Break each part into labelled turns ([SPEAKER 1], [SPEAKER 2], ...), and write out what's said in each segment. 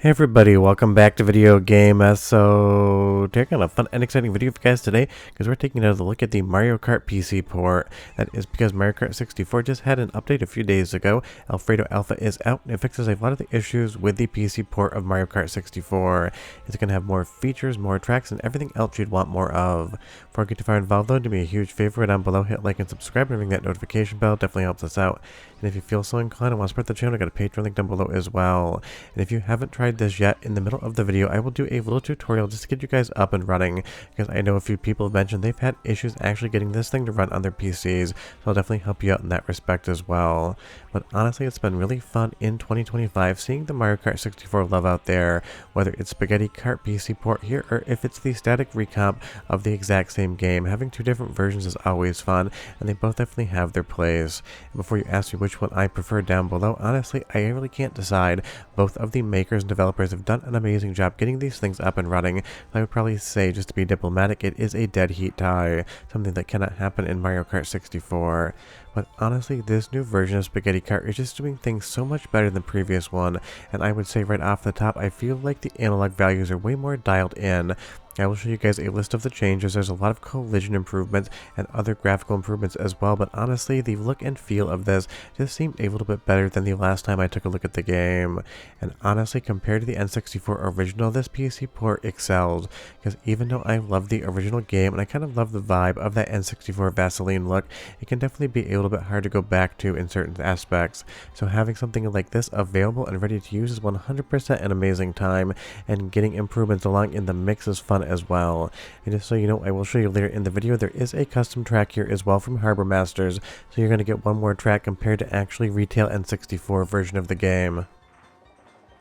[SPEAKER 1] Hey everybody, welcome back to Video Game. Taking a fun and exciting video for you guys today because we're taking another look at the Mario Kart PC port. That is because Mario Kart 64 just had an update a few days ago. Alfredo Alfa is out and it fixes a lot of the issues with the PC port of Mario Kart 64. It's going to have more features, more tracks, and everything else you'd want more of. Before I get too far involved though, do me a huge favor down below, hit like and subscribe and ring that notification bell, definitely helps us out. And if you feel so inclined and want to support the channel, I got a Patreon link down below as well. And if you haven't tried this yet, in the middle of the video, I will do a little tutorial just to get you guys up and running, because I know a few people have mentioned they've had issues actually getting this thing to run on their PCs, so I'll definitely help you out in that respect as well. But honestly, it's been really fun in 2025 seeing the Mario Kart 64 love out there, whether it's Spaghetti Kart PC port here or if it's the static recomp of the exact same game. Having two different versions is always fun, and they both definitely have their place. And before you ask me which one I prefer down below, honestly, I really can't decide. Both of the makers and developers have done an amazing job getting these things up and running. I would probably say, just to be diplomatic, it is a dead heat tie, something that cannot happen in Mario Kart 64. But honestly, this new version of Spaghetti Kart is just doing things so much better than the previous one, and I would say right off the top, I feel like the analog values are way more dialed in. I will show you guys a list of the changes. There's a lot of collision improvements and other graphical improvements as well, but honestly, the look and feel of this just seemed a little bit better than the last time I took a look at the game. And honestly, compared to the N64 original, this PC port excels, because even though I love the original game and I kind of love the vibe of that N64 Vaseline look, it can definitely be a little bit hard to go back to in certain aspects. So having something like this available and ready to use is 100% an amazing time, and getting improvements along in the mix is fun as well. And just so you know, I will show you later in the video, there is a custom track here as well from Harbour Masters, so you're going to get one more track compared to actually retail N64 version of the game.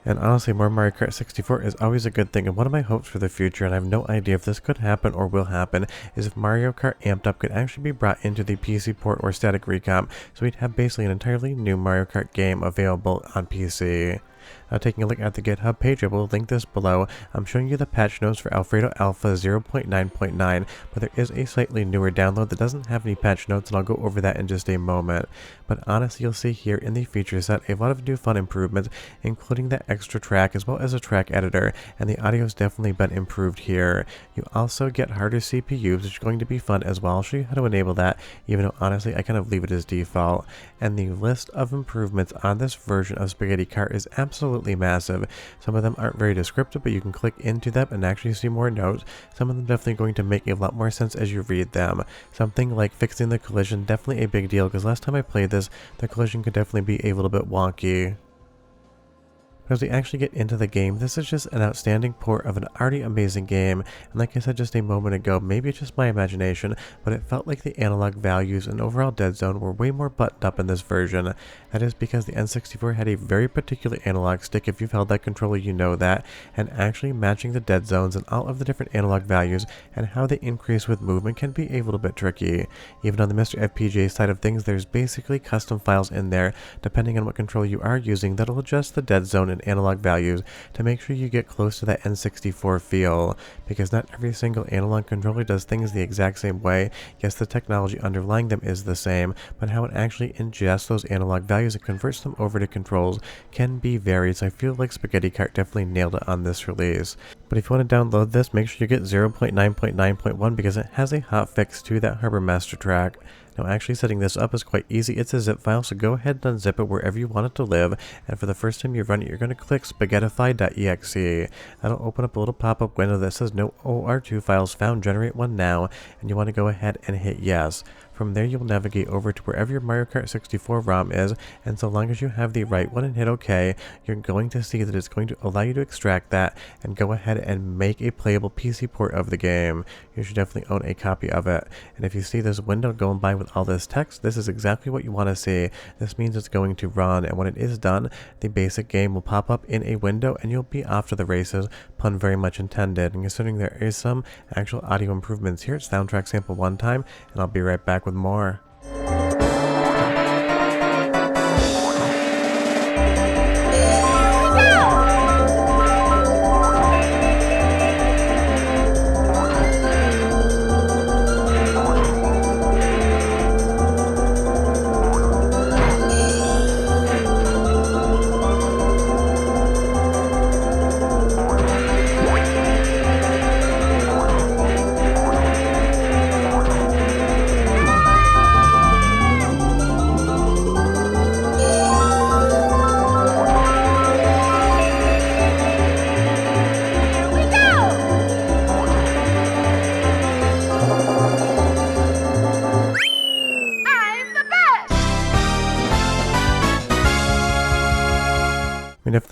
[SPEAKER 1] And honestly, more Mario Kart 64 is always a good thing, and one of my hopes for the future, and I have no idea if this could happen or will happen, is if Mario Kart Amped Up could actually be brought into the PC port or static recomp, so we'd have basically an entirely new Mario Kart game available on PC. Now, taking a look at the GitHub page, I will link this below. I'm showing you the patch notes for Alfredo Alfa 0.9.9, but there is a slightly newer download that doesn't have any patch notes, and I'll go over that in just a moment. But honestly, you'll see here in the feature set a lot of new fun improvements, including that extra track as well as a track editor, and the audio has definitely been improved here. You also get harder CPUs, which is going to be fun as well. I'll show you how to enable that, even though honestly I kind of leave it as default. And the list of improvements on this version of Spaghetti Kart is absolutely massive. Some of them aren't very descriptive, but you can click into them and actually see more notes. Some of them definitely going to make a lot more sense as you read them. Something like fixing the collision, definitely a big deal, because last time I played this, the collision could definitely be a little bit wonky. As we actually get into the game, this is just an outstanding port of an already amazing game, and like I said just a moment ago, maybe it's just my imagination, but it felt like the analog values and overall dead zone were way more buttoned up in this version. That is because the N64 had a very particular analog stick. If you've held that controller, you know that, and actually matching the dead zones and all of the different analog values and how they increase with movement can be a little bit tricky. Even on the Mr. FPGA side of things, there's basically custom files in there, depending on what controller you are using, that'll adjust the dead zone and analog values to make sure you get close to that N64 feel, because not every single analog controller does things the exact same way. Yes, the technology underlying them is the same, but how it actually ingests those analog values and converts them over to controls can be varied, so I feel like Spaghetti Kart definitely nailed it on this release. But if you want to download this, make sure you get 0.9.9.1 because it has a hotfix to that Harbour Master track. Now, actually setting this up is quite easy. It's a zip file, so go ahead and unzip it wherever you want it to live, and for the first time you run it, you're going to click spaghettify.exe. That'll open up a little pop-up window that says no OR2 files found, generate one now, and you want to go ahead and hit yes. From there, you'll navigate over to wherever your Mario Kart 64 ROM is, and so long as you have the right one and hit OK, you're going to see that it's going to allow you to extract that and go ahead and make a playable PC port of the game. You should definitely own a copy of it. And if you see this window going by with all this text, this is exactly what you want to see. This means it's going to run, and when it is done, the basic game will pop up in a window and you'll be off to the races, pun very much intended. And considering there is some actual audio improvements here, soundtrack sample one time, and I'll be right back with more.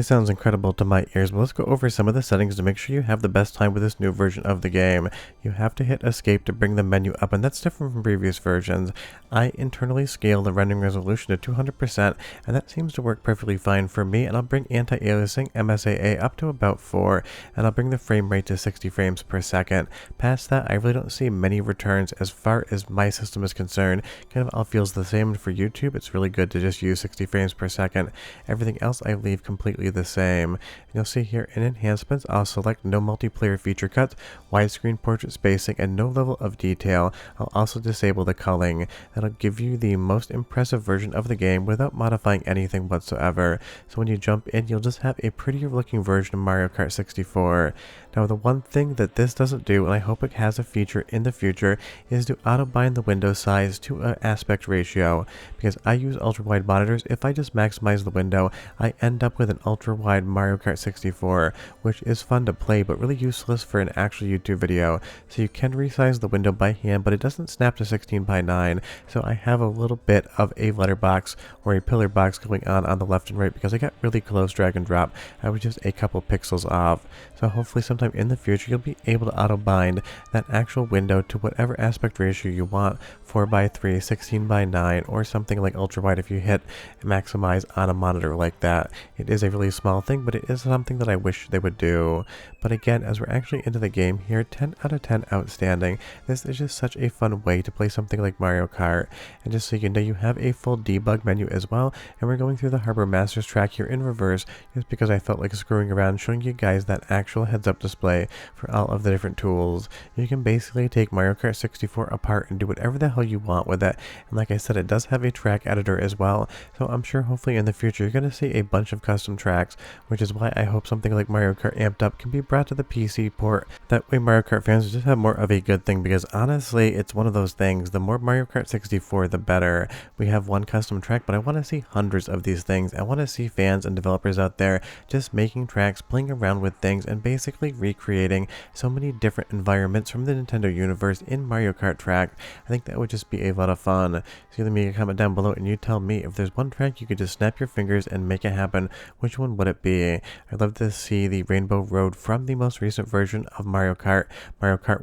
[SPEAKER 1] definitely sounds incredible to my ears, but let's go over some of the settings to make sure you have the best time with this new version of the game. You have to hit escape to bring the menu up, and that's different from previous versions. I internally scale the rendering resolution to 200%, and that seems to work perfectly fine for me, and I'll bring anti-aliasing MSAA up to about 4, and I'll bring the frame rate to 60 frames per second. Past that, I really don't see many returns as far as my system is concerned. Kind of all feels the same, and for YouTube, it's really good to just use 60 frames per second. Everything else I leave completely the same. And you'll see here in enhancements, I'll select no multiplayer feature cuts, widescreen portrait spacing, and no level of detail. I'll also disable the culling. That'll give you the most impressive version of the game without modifying anything whatsoever. So when you jump in, you'll just have a prettier looking version of Mario Kart 64. Now the one thing that this doesn't do, and I hope it has a feature in the future, is to auto bind the window size to an aspect ratio. Because I use ultra wide monitors, if I just maximize the window, I end up with an ultra wide Mario Kart 64, which is fun to play but really useless for an actual YouTube video. So you can resize the window by hand, but it doesn't snap to 16:9, so I have a little bit of a letterbox or a pillar box going on the left and right because I got really close drag and drop. I was just a couple pixels off. So hopefully sometime in the future you'll be able to auto bind that actual window to whatever aspect ratio you want, 4:3, 16:9, or something like ultra wide if you hit maximize on a monitor like that. It is a really small thing, but it is something that I wish they would do. But again, as we're actually into the game here, 10 out of 10 outstanding. This is just such a fun way to play something like Mario Kart. And just so you know, you have a full debug menu as well, and we're going through the Harbour Masters track here in reverse just because I felt like screwing around showing you guys that actual heads-up display for all of the different tools. You can basically take Mario Kart 64 apart and do whatever the hell you want with it. And like I said, it does have a track editor as well, so I'm sure hopefully in the future you're going to see a bunch of custom tracks, which is why I hope something like Mario Kart Amped Up can be brought to the PC port. That way Mario Kart fans just have more of a good thing, because honestly it's one of those things, the more Mario Kart 64 the better. We have one custom track, but I want to see hundreds of these things. I want to see fans and developers out there just making tracks, playing around with things, and basically recreating so many different environments from the Nintendo universe in Mario Kart track. I think that would just be a lot of fun. So leave me a comment down below and you tell me, if there's one track you could just snap your fingers and make it happen, which one would it be? I'd love to see the Rainbow Road from the most recent version of Mario Kart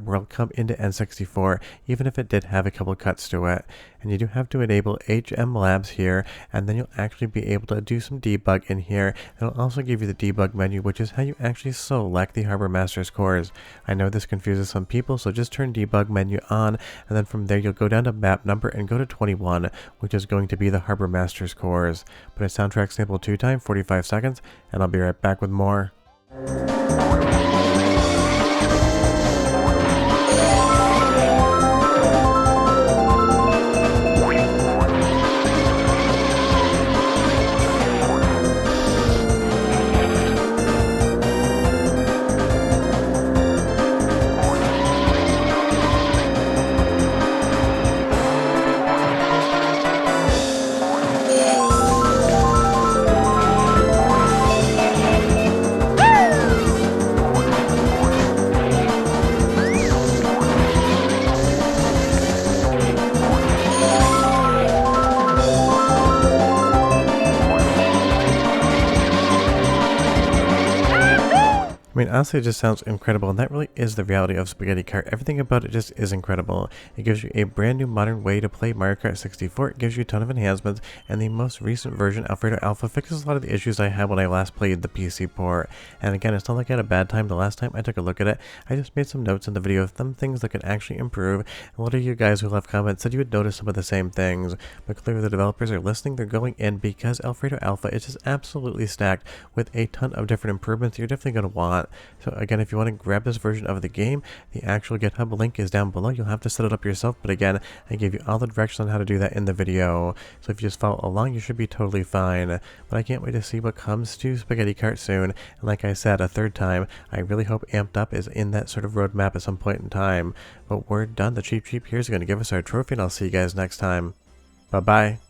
[SPEAKER 1] World come into N64, even if it did have a couple cuts to it. And you do have to enable HM Labs here, and then you'll actually be able to do some debug in here. It'll also give you the debug menu, which is how you actually select the Harbour Masters cores. I know this confuses some people, so just turn debug menu on, and then from there you'll go down to map number and go to 21, which is going to be the Harbour Masters cores. Put a soundtrack sample 2 time, 45 seconds, and I'll be right back with more. I mean, honestly, it just sounds incredible, and that really is the reality of Spaghetti Kart. Everything about it just is incredible. It gives you a brand new modern way to play Mario Kart 64. It gives you a ton of enhancements, and the most recent version, Alfredo Alfa, fixes a lot of the issues I had when I last played the PC port. And again, it's not like I had a bad time the last time I took a look at it. I just made some notes in the video of some things that could actually improve, and a lot of you guys who left comments said you would notice some of the same things. But clearly the developers are listening, they're going in, because Alfredo Alfa is just absolutely stacked with a ton of different improvements you're definitely going to want. So again, if you want to grab this version of the game, the actual GitHub link is down below. You'll have to set it up yourself, but again, I gave you all the directions on how to do that in the video. So if you just follow along, you should be totally fine. But I can't wait to see what comes to Spaghetti Kart soon. And like I said a third time, I really hope Amped Up is in that sort of roadmap at some point in time. But we're done. The Cheap Cheap here is going to give us our trophy, and I'll see you guys next time. Bye-bye.